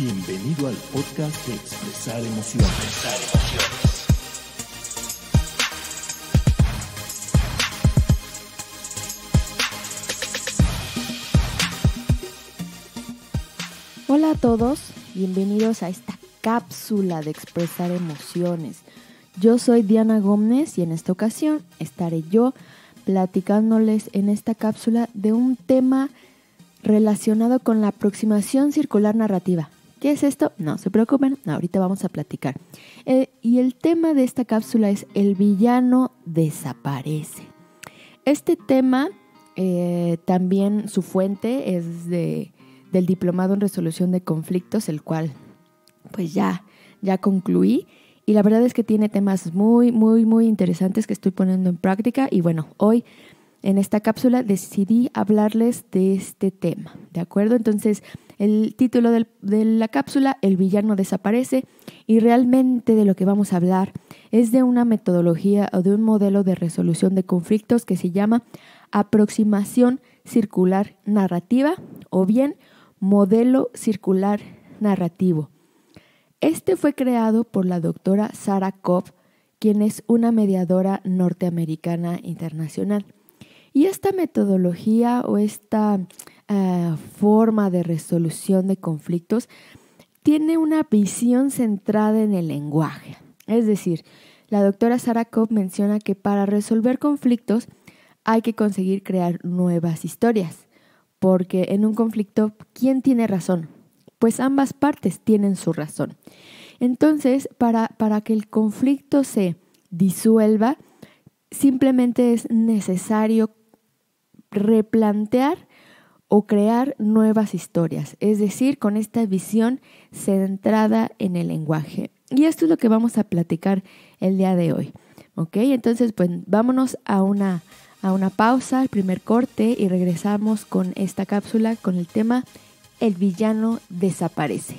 Bienvenido al podcast de Expresar Emociones. Hola a todos, bienvenidos a esta cápsula de Expresar Emociones. Yo soy Diana Gómez y en esta ocasión estaré yo platicándoles en esta cápsula de un tema relacionado con la aproximación circular narrativa. ¿Qué es esto? No se preocupen, ahorita vamos a platicar. Y el tema de esta cápsula es el villano desaparece. Este tema, también su fuente es del Diplomado en Resolución de Conflictos, el cual pues ya concluí. Y la verdad es que tiene temas muy interesantes que estoy poniendo en práctica. Y bueno, hoy en esta cápsula decidí hablarles de este tema, ¿de acuerdo? Entonces, el título de la cápsula, El villano desaparece, y realmente de lo que vamos a hablar es de una metodología o de un modelo de resolución de conflictos que se llama aproximación circular narrativa o bien modelo circular narrativo. Este fue creado por la doctora Sarah Cobb, quien es una mediadora norteamericana internacional. Y esta metodología o esta forma de resolución de conflictos tiene una visión centrada en el lenguaje. Es decir, la doctora Sarah Cobb menciona que para resolver conflictos hay que conseguir crear nuevas historias. Porque en un conflicto, ¿quién tiene razón? Pues ambas partes tienen su razón. Entonces, para que el conflicto se disuelva, simplemente es necesario replantear o crear nuevas historias, es decir, con esta visión centrada en el lenguaje. Y esto es lo que vamos a platicar el día de hoy. ¿Ok? Entonces, pues vámonos a una pausa, el primer corte, y regresamos con esta cápsula con el tema El villano desaparece.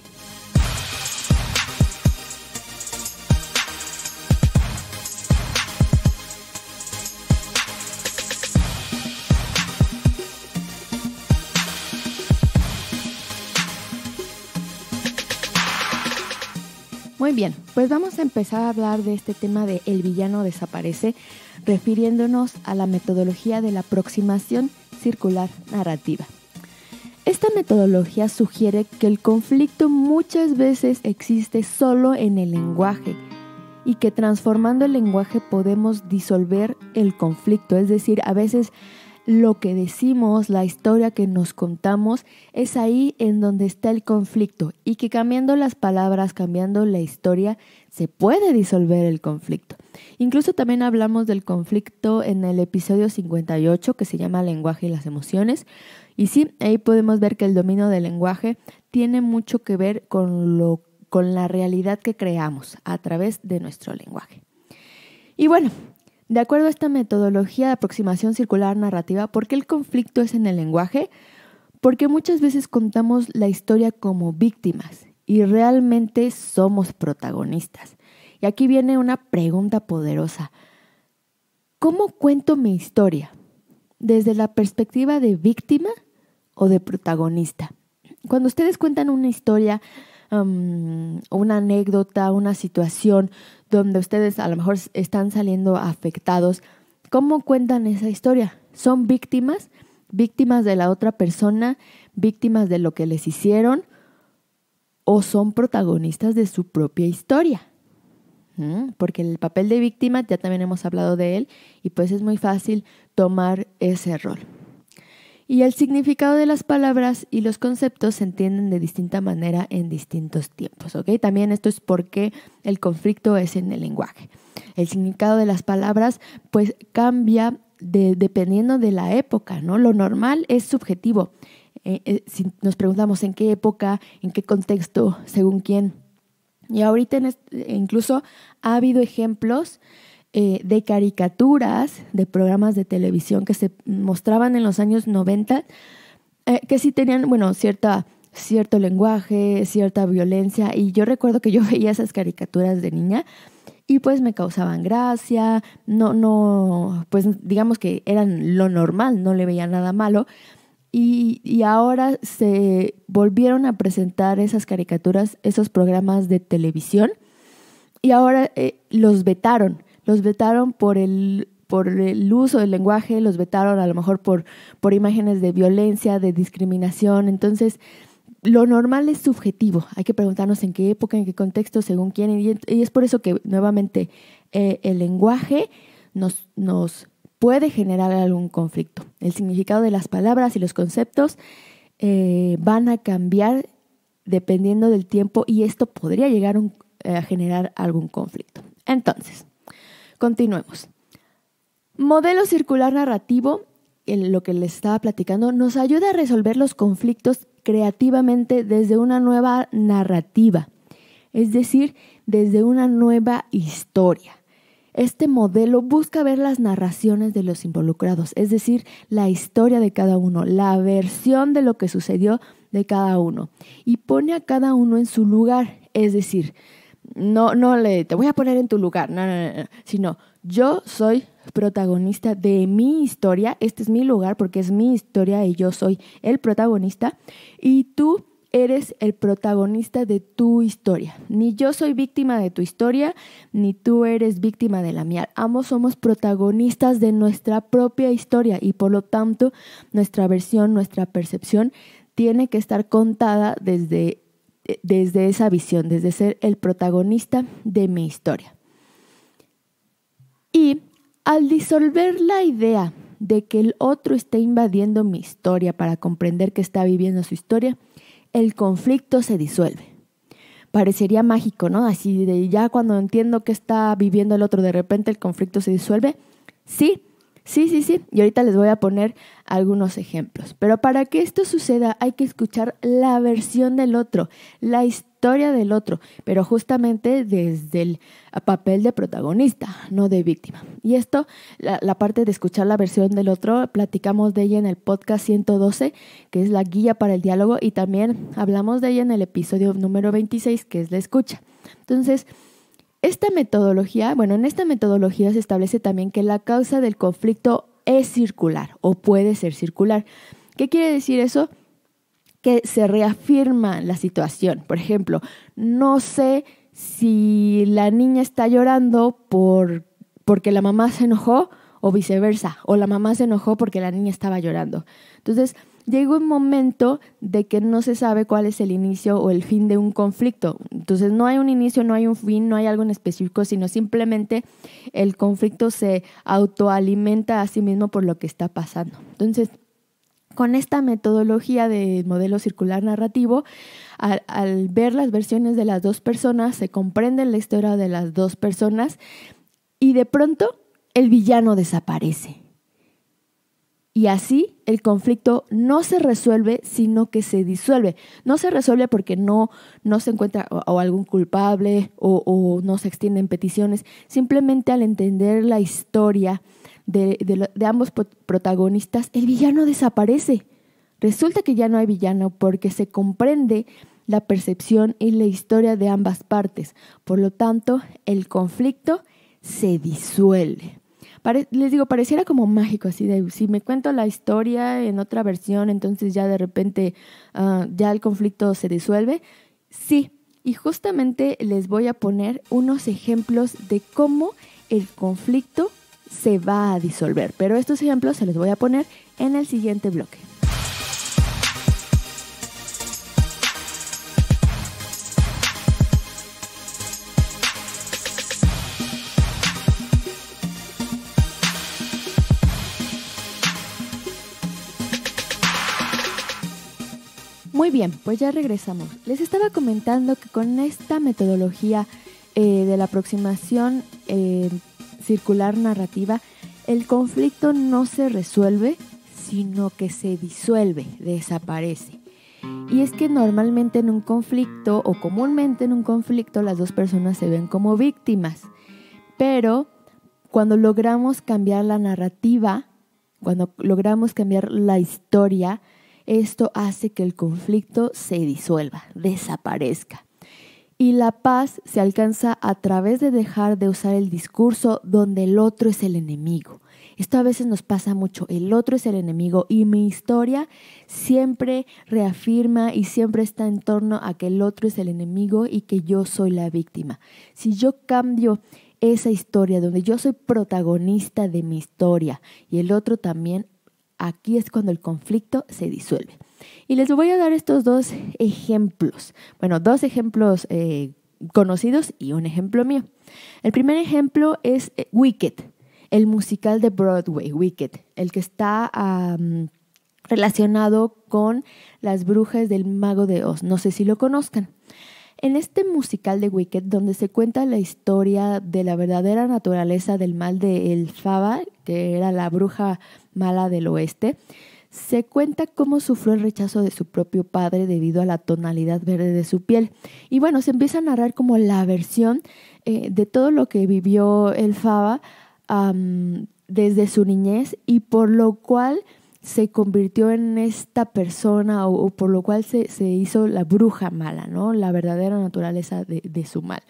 Muy bien, pues vamos a empezar a hablar de este tema de El villano desaparece, refiriéndonos a la metodología de la aproximación circular narrativa. Esta metodología sugiere que el conflicto muchas veces existe solo en el lenguaje y que transformando el lenguaje podemos disolver el conflicto, es decir, a veces lo que decimos, la historia que nos contamos, es ahí en donde está el conflicto y que cambiando las palabras, cambiando la historia, se puede disolver el conflicto. Incluso también hablamos del conflicto en el episodio 58 que se llama Lenguaje y las emociones. Y sí, ahí podemos ver que el dominio del lenguaje tiene mucho que ver con la realidad que creamos a través de nuestro lenguaje. Y bueno, de acuerdo a esta metodología de aproximación circular narrativa, ¿por qué el conflicto es en el lenguaje? Porque muchas veces contamos la historia como víctimas y realmente somos protagonistas. Y aquí viene una pregunta poderosa. ¿Cómo cuento mi historia? ¿Desde la perspectiva de víctima o de protagonista? Cuando ustedes cuentan una historia, una anécdota, una situación donde ustedes a lo mejor están saliendo afectados, ¿cómo cuentan esa historia? ¿Son víctimas? ¿Víctimas de la otra persona? ¿Víctimas de lo que les hicieron? ¿O son protagonistas de su propia historia? Porque el papel de víctima ya también hemos hablado de él y pues es muy fácil tomar ese rol. Y el significado de las palabras y los conceptos se entienden de distinta manera en distintos tiempos, ¿ok? También esto es porque el conflicto es en el lenguaje. El significado de las palabras pues cambia dependiendo de la época, ¿no? Lo normal es subjetivo. Si nos preguntamos en qué época, en qué contexto, según quién. Y ahorita incluso ha habido ejemplos de caricaturas, de programas de televisión que se mostraban en los años 90, que sí tenían, cierto lenguaje, cierta violencia. Y yo recuerdo que yo veía esas caricaturas de niña y pues me causaban gracia, pues digamos que eran lo normal, no le veía nada malo. y ahora se volvieron a presentar esas caricaturas, esos programas de televisión, y ahora los vetaron por el uso del lenguaje, los vetaron a lo mejor por imágenes de violencia, de discriminación. Entonces, lo normal es subjetivo. Hay que preguntarnos en qué época, en qué contexto, según quién. Y es por eso que, nuevamente, el lenguaje nos puede generar algún conflicto. El significado de las palabras y los conceptos van a cambiar dependiendo del tiempo y esto podría llegar a generar algún conflicto. Entonces, continuemos. Modelo circular narrativo, lo que les estaba platicando, nos ayuda a resolver los conflictos creativamente desde una nueva narrativa, es decir, desde una nueva historia. Este modelo busca ver las narraciones de los involucrados, es decir, la historia de cada uno, la versión de lo que sucedió de cada uno y pone a cada uno en su lugar, es decir, no te voy a poner en tu lugar, no, sino yo soy protagonista de mi historia, este es mi lugar porque es mi historia y yo soy el protagonista y tú eres el protagonista de tu historia. Ni yo soy víctima de tu historia, ni tú eres víctima de la mía. Ambos somos protagonistas de nuestra propia historia y por lo tanto nuestra versión, nuestra percepción tiene que estar contada desde esa visión, desde ser el protagonista de mi historia. Y al disolver la idea de que el otro esté invadiendo mi historia para comprender que está viviendo su historia, el conflicto se disuelve. Parecería mágico, ¿no? Así de ya cuando entiendo que está viviendo el otro, de repente el conflicto se disuelve. Sí. Y ahorita les voy a poner algunos ejemplos. Pero para que esto suceda hay que escuchar la versión del otro, la historia del otro, pero justamente desde el papel de protagonista, no de víctima. Y esto, la parte de escuchar la versión del otro, platicamos de ella en el podcast 112, que es la guía para el diálogo, y también hablamos de ella en el episodio número 26, que es la escucha. Entonces, en esta metodología se establece también que la causa del conflicto es circular o puede ser circular. ¿Qué quiere decir eso? Que se reafirma la situación. Por ejemplo, no sé si la niña está llorando porque la mamá se enojó o viceversa, o la mamá se enojó porque la niña estaba llorando. Entonces, llega un momento de que no se sabe cuál es el inicio o el fin de un conflicto. Entonces, no hay un inicio, no hay un fin, no hay algo en específico, sino simplemente el conflicto se autoalimenta a sí mismo por lo que está pasando. Entonces, con esta metodología de modelo circular narrativo, al ver las versiones de las dos personas, se comprende la historia de las dos personas y de pronto el villano desaparece. Y así el conflicto no se resuelve, sino que se disuelve. No se resuelve porque no se encuentra o algún culpable o no se extienden peticiones. Simplemente al entender la historia de ambos protagonistas, el villano desaparece. Resulta que ya no hay villano porque se comprende la percepción y la historia de ambas partes. Por lo tanto, el conflicto se disuelve. Les digo, pareciera como mágico, así de si me cuento la historia en otra versión, entonces ya de repente ya el conflicto se disuelve. Sí, y justamente les voy a poner unos ejemplos de cómo el conflicto se va a disolver, pero estos ejemplos se los voy a poner en el siguiente bloque. Muy bien, pues ya regresamos. Les estaba comentando que con esta metodología de la aproximación circular narrativa, el conflicto no se resuelve, sino que se disuelve, desaparece. Y es que normalmente en un conflicto, o comúnmente en un conflicto, las dos personas se ven como víctimas. Pero cuando logramos cambiar la narrativa, cuando logramos cambiar la historia, esto hace que el conflicto se disuelva, desaparezca. Y la paz se alcanza a través de dejar de usar el discurso donde el otro es el enemigo. Esto a veces nos pasa mucho. El otro es el enemigo y mi historia siempre reafirma y siempre está en torno a que el otro es el enemigo y que yo soy la víctima. Si yo cambio esa historia donde yo soy protagonista de mi historia y el otro también, aquí es cuando el conflicto se disuelve. Y les voy a dar estos dos ejemplos. Bueno, dos ejemplos conocidos y un ejemplo mío. El primer ejemplo es Wicked, el musical de Broadway, Wicked, el que está relacionado con las brujas del Mago de Oz. No sé si lo conozcan. En este musical de Wicked, donde se cuenta la historia de la verdadera naturaleza del mal de Elphaba, que era la bruja mala del oeste, se cuenta cómo sufrió el rechazo de su propio padre debido a la tonalidad verde de su piel. Y bueno, se empieza a narrar como la versión de todo lo que vivió Elphaba desde su niñez y por lo cual se convirtió en esta persona o por lo cual se hizo la bruja mala, ¿no? La verdadera naturaleza de su mal.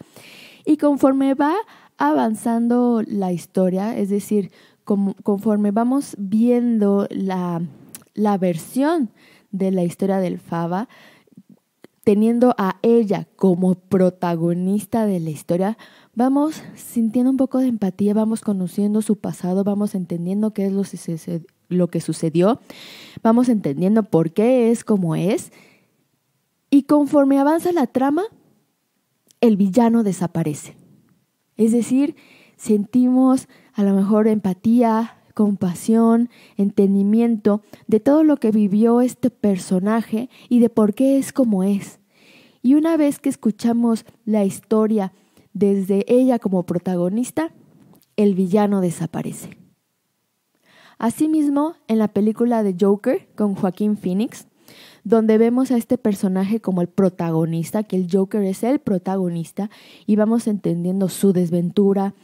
Y conforme va avanzando la historia, es decir, conforme vamos viendo la versión de la historia de Elphaba, teniendo a ella como protagonista de la historia, vamos sintiendo un poco de empatía, vamos conociendo su pasado, vamos entendiendo qué es lo que sucedió, vamos entendiendo por qué es como es, y conforme avanza la trama, el villano desaparece. Es decir, sentimos a lo mejor empatía, compasión, entendimiento de todo lo que vivió este personaje y de por qué es como es. Y una vez que escuchamos la historia desde ella como protagonista, el villano desaparece. Asimismo, en la película de Joker con Joaquín Phoenix, donde vemos a este personaje como el protagonista, que el Joker es el protagonista, y vamos entendiendo su desventura,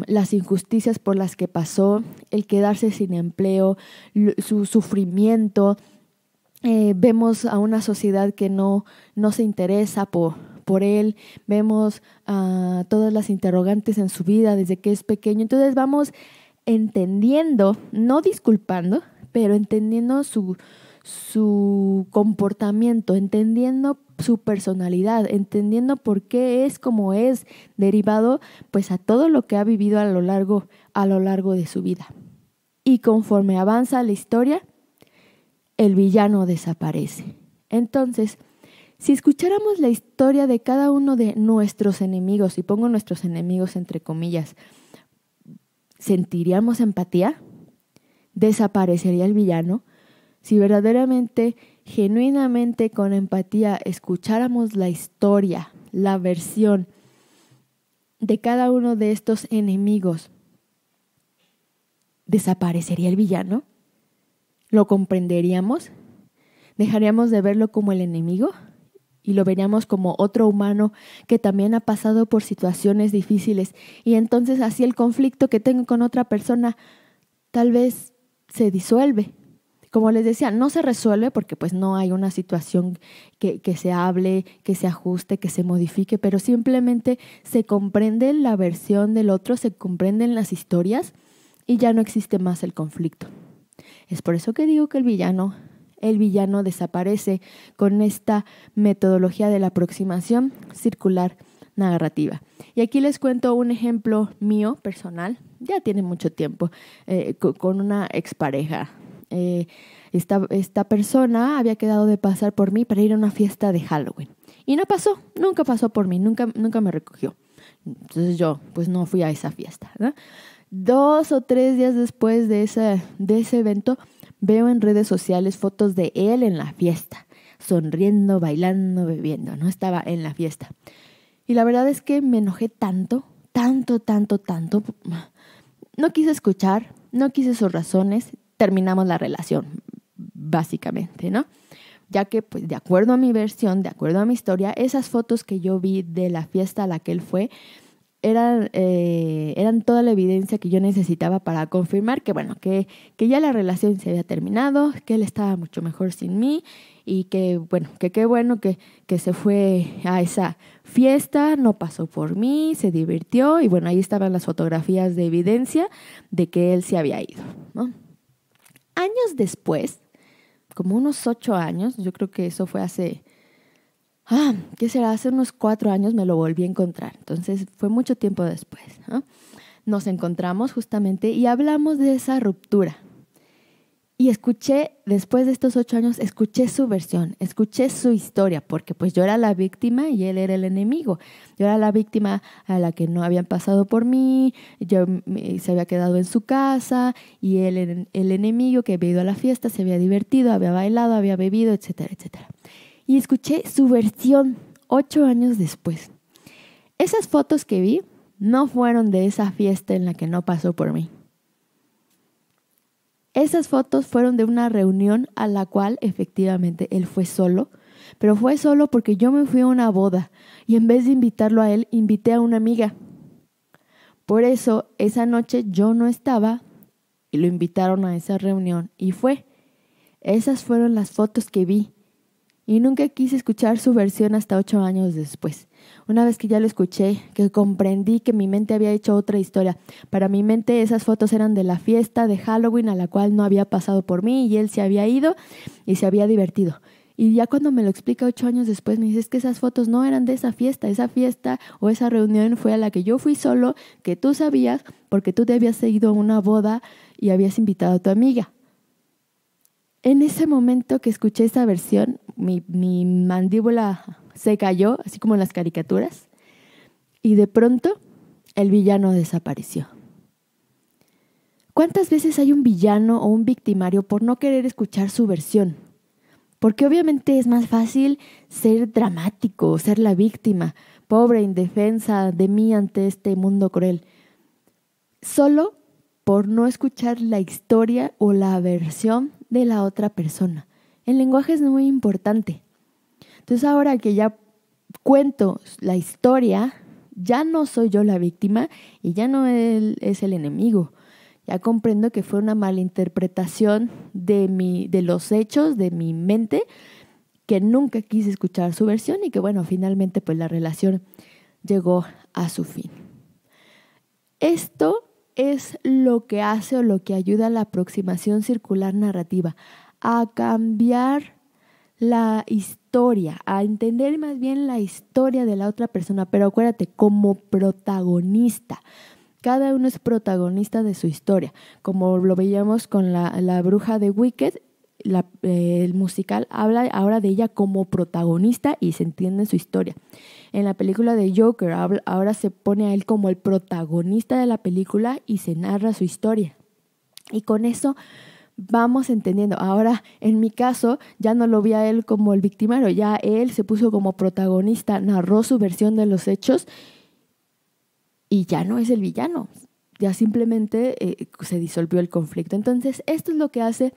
las injusticias por las que pasó, el quedarse sin empleo, su sufrimiento. Vemos a una sociedad que no se interesa por él, vemos todas las interrogantes en su vida desde que es pequeño. Entonces vamos entendiendo, no disculpando, pero entendiendo su comportamiento, entendiendo su personalidad, entendiendo por qué es como es, derivado pues a todo lo que ha vivido a lo largo de su vida. Y conforme avanza la historia, el villano desaparece. Entonces, si escucháramos la historia de cada uno de nuestros enemigos, y pongo nuestros enemigos entre comillas, ¿sentiríamos empatía? ¿Desaparecería el villano? Si verdaderamente, genuinamente, con empatía, escucháramos la historia, la versión de cada uno de estos enemigos, ¿desaparecería el villano? ¿Lo comprenderíamos? ¿Dejaríamos de verlo como el enemigo? Y lo veríamos como otro humano que también ha pasado por situaciones difíciles. Y entonces así el conflicto que tengo con otra persona tal vez se disuelve. Como les decía, no se resuelve porque pues no hay una situación que se hable, que se ajuste, que se modifique, pero simplemente se comprende la versión del otro, se comprenden las historias y ya no existe más el conflicto. Es por eso que digo que el villano desaparece con esta metodología de la aproximación circular narrativa. Y aquí les cuento un ejemplo mío personal, ya tiene mucho tiempo, con una expareja. Esta persona había quedado de pasar por mí para ir a una fiesta de Halloween. Y no pasó, nunca pasó por mí, nunca me recogió. Entonces yo pues no fui a esa fiesta, ¿no? 2 o 3 días después de ese evento, veo en redes sociales fotos de él en la fiesta, sonriendo, bailando, bebiendo, ¿no? Estaba en la fiesta. Y la verdad es que me enojé tanto. No quise escuchar, no quise sus razones, terminamos la relación, básicamente, ¿no? Ya que, pues, de acuerdo a mi versión, de acuerdo a mi historia, esas fotos que yo vi de la fiesta a la que él fue, eran toda la evidencia que yo necesitaba para confirmar que, bueno, que ya la relación se había terminado, que él estaba mucho mejor sin mí y que, bueno, que qué bueno que se fue a esa fiesta, no pasó por mí, se divirtió y, bueno, ahí estaban las fotografías de evidencia de que él se había ido, ¿no? Años después, como unos 8 años, yo creo que eso fue hace... ¿qué será? Hace unos 4 años me lo volví a encontrar. Entonces fue mucho tiempo después, ¿no? Nos encontramos justamente y hablamos de esa ruptura. Y escuché, después de estos 8 años, escuché su versión, escuché su historia, porque pues yo era la víctima y él era el enemigo. Yo era la víctima a la que no habían pasado por mí, se había quedado en su casa y él era el enemigo que había ido a la fiesta, se había divertido, había bailado, había bebido, etcétera, etcétera. Y escuché su versión 8 años después. Esas fotos que vi no fueron de esa fiesta en la que no pasó por mí. Esas fotos fueron de una reunión a la cual efectivamente él fue solo, pero fue solo porque yo me fui a una boda y en vez de invitarlo a él, invité a una amiga. Por eso esa noche yo no estaba y lo invitaron a esa reunión y fue. Esas fueron las fotos que vi. Y nunca quise escuchar su versión hasta 8 años después. Una vez que ya lo escuché, que comprendí que mi mente había hecho otra historia. Para mi mente esas fotos eran de la fiesta de Halloween a la cual no había pasado por mí y él se había ido y se había divertido. Y ya cuando me lo explica 8 años después me dice, es que esas fotos no eran de esa fiesta o esa reunión fue a la que yo fui solo, que tú sabías porque tú te habías ido a una boda y habías invitado a tu amiga. En ese momento que escuché esa versión, mi mandíbula se cayó, así como en las caricaturas, y de pronto el villano desapareció. ¿Cuántas veces hay un villano o un victimario por no querer escuchar su versión? Porque obviamente es más fácil ser dramático, ser la víctima, pobre, indefensa de mí ante este mundo cruel. Solo por no escuchar la historia o la versión de la otra persona. El lenguaje es muy importante. Entonces ahora que ya cuento la historia, ya no soy yo la víctima y ya no él es el enemigo. Ya comprendo que fue una malinterpretación de los hechos, de mi mente, que nunca quise escuchar su versión y que bueno, finalmente pues la relación llegó a su fin. Esto es lo que hace o lo que ayuda a la aproximación circular narrativa, a cambiar la historia, a entender más bien la historia de la otra persona, pero acuérdate, como protagonista. Cada uno es protagonista de su historia, como lo veíamos con la bruja de Wicked. El musical habla ahora de ella como protagonista y se entiende su historia. En la película de Joker ahora se pone a él como el protagonista de la película y se narra su historia. Y con eso vamos entendiendo. Ahora, en mi caso, ya no lo vi a él como el victimario, ya él se puso como protagonista, narró su versión de los hechos y ya no es el villano. Ya simplemente se disolvió el conflicto. Entonces, esto es lo que hace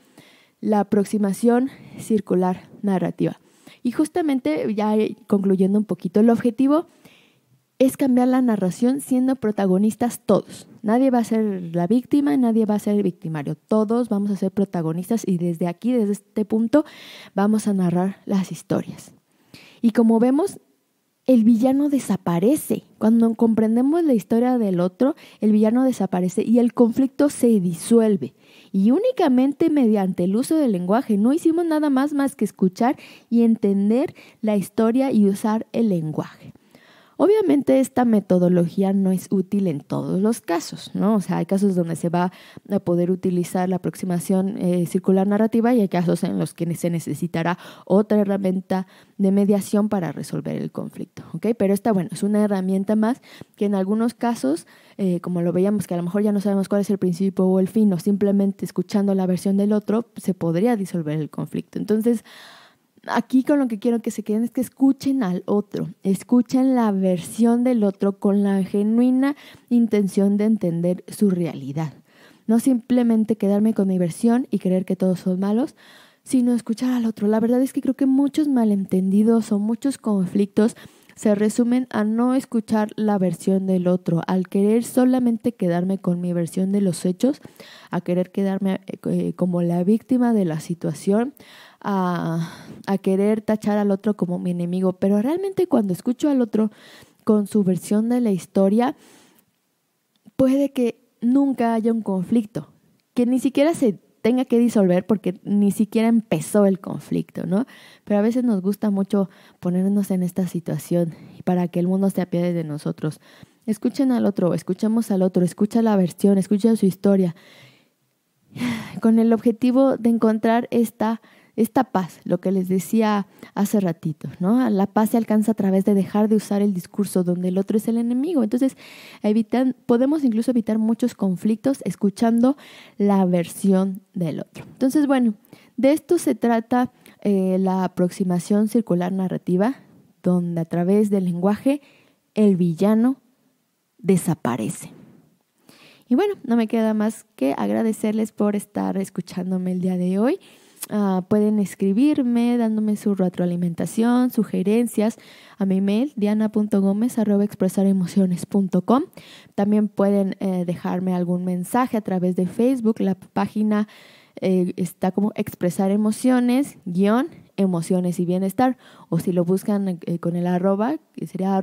la aproximación circular narrativa. Y justamente, ya concluyendo un poquito, el objetivo es cambiar la narración siendo protagonistas todos. Nadie va a ser la víctima, nadie va a ser el victimario. Todos vamos a ser protagonistas y desde aquí, desde este punto, vamos a narrar las historias. Y como vemos, el villano desaparece. Cuando comprendemos la historia del otro, el villano desaparece y el conflicto se disuelve. Y únicamente mediante el uso del lenguaje. No hicimos nada más que escuchar y entender la historia y usar el lenguaje. Obviamente esta metodología no es útil en todos los casos, ¿no? O sea, hay casos donde se va a poder utilizar la aproximación circular narrativa y hay casos en los que se necesitará otra herramienta de mediación para resolver el conflicto, ¿ok? Pero esta, bueno, es una herramienta más que en algunos casos, como lo veíamos, que a lo mejor ya no sabemos cuál es el principio o el fin, o simplemente escuchando la versión del otro, se podría disolver el conflicto. Entonces, aquí con lo que quiero que se queden es que escuchen al otro, escuchen la versión del otro con la genuina intención de entender su realidad. No simplemente quedarme con mi versión y creer que todos son malos, sino escuchar al otro. La verdad es que creo que muchos malentendidos o muchos conflictos se resumen a no escuchar la versión del otro, al querer solamente quedarme con mi versión de los hechos, a querer quedarme como la víctima de la situación, a querer tachar al otro como mi enemigo. Pero realmente cuando escucho al otro con su versión de la historia, puede que nunca haya un conflicto, que ni siquiera se tenga que disolver porque ni siquiera empezó el conflicto, ¿no? Pero a veces nos gusta mucho ponernos en esta situación para que el mundo se apiade de nosotros. Escuchen al otro, escuchemos al otro, escucha la versión, escucha su historia, con el objetivo de encontrar esta paz, lo que les decía hace ratito, ¿no? La paz se alcanza a través de dejar de usar el discurso donde el otro es el enemigo. Entonces, podemos incluso evitar muchos conflictos escuchando la versión del otro. Entonces, bueno, de esto se trata la aproximación circular narrativa, donde a través del lenguaje el villano desaparece. Y bueno, no me queda más que agradecerles por estar escuchándome el día de hoy. Pueden escribirme dándome su retroalimentación, sugerencias a mi mail diana.gomez@expresaremociones.com. También pueden dejarme algún mensaje a través de Facebook. La página está como Expresar Emociones, Emociones y Bienestar, o si lo buscan con el arroba, que sería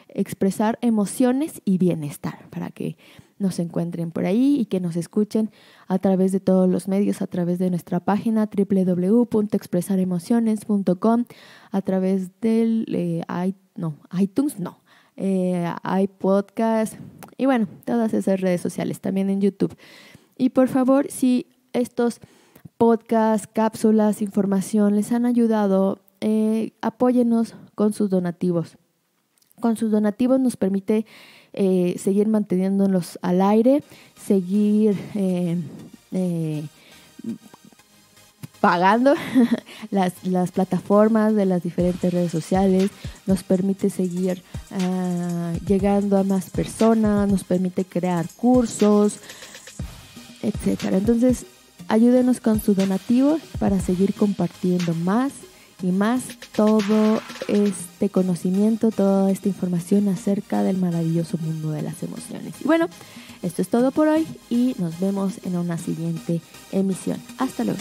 Expresar Emociones y Bienestar, para que nos encuentren por ahí y que nos escuchen a través de todos los medios, a través de nuestra página www.expresaremociones.com, a través del iTunes, iPodcast y bueno, todas esas redes sociales, también en YouTube. Y por favor, si estos podcasts, cápsulas, información les han ayudado, apóyenos con sus donativos. Con sus donativos nos permite seguir manteniéndolos al aire, seguir pagando las plataformas de las diferentes redes sociales, nos permite seguir llegando a más personas, nos permite crear cursos, etcétera. Entonces, ayúdenos con su donativo para seguir compartiendo más y más todo este conocimiento, toda esta información acerca del maravilloso mundo de las emociones. Y bueno, esto es todo por hoy y nos vemos en una siguiente emisión. Hasta luego.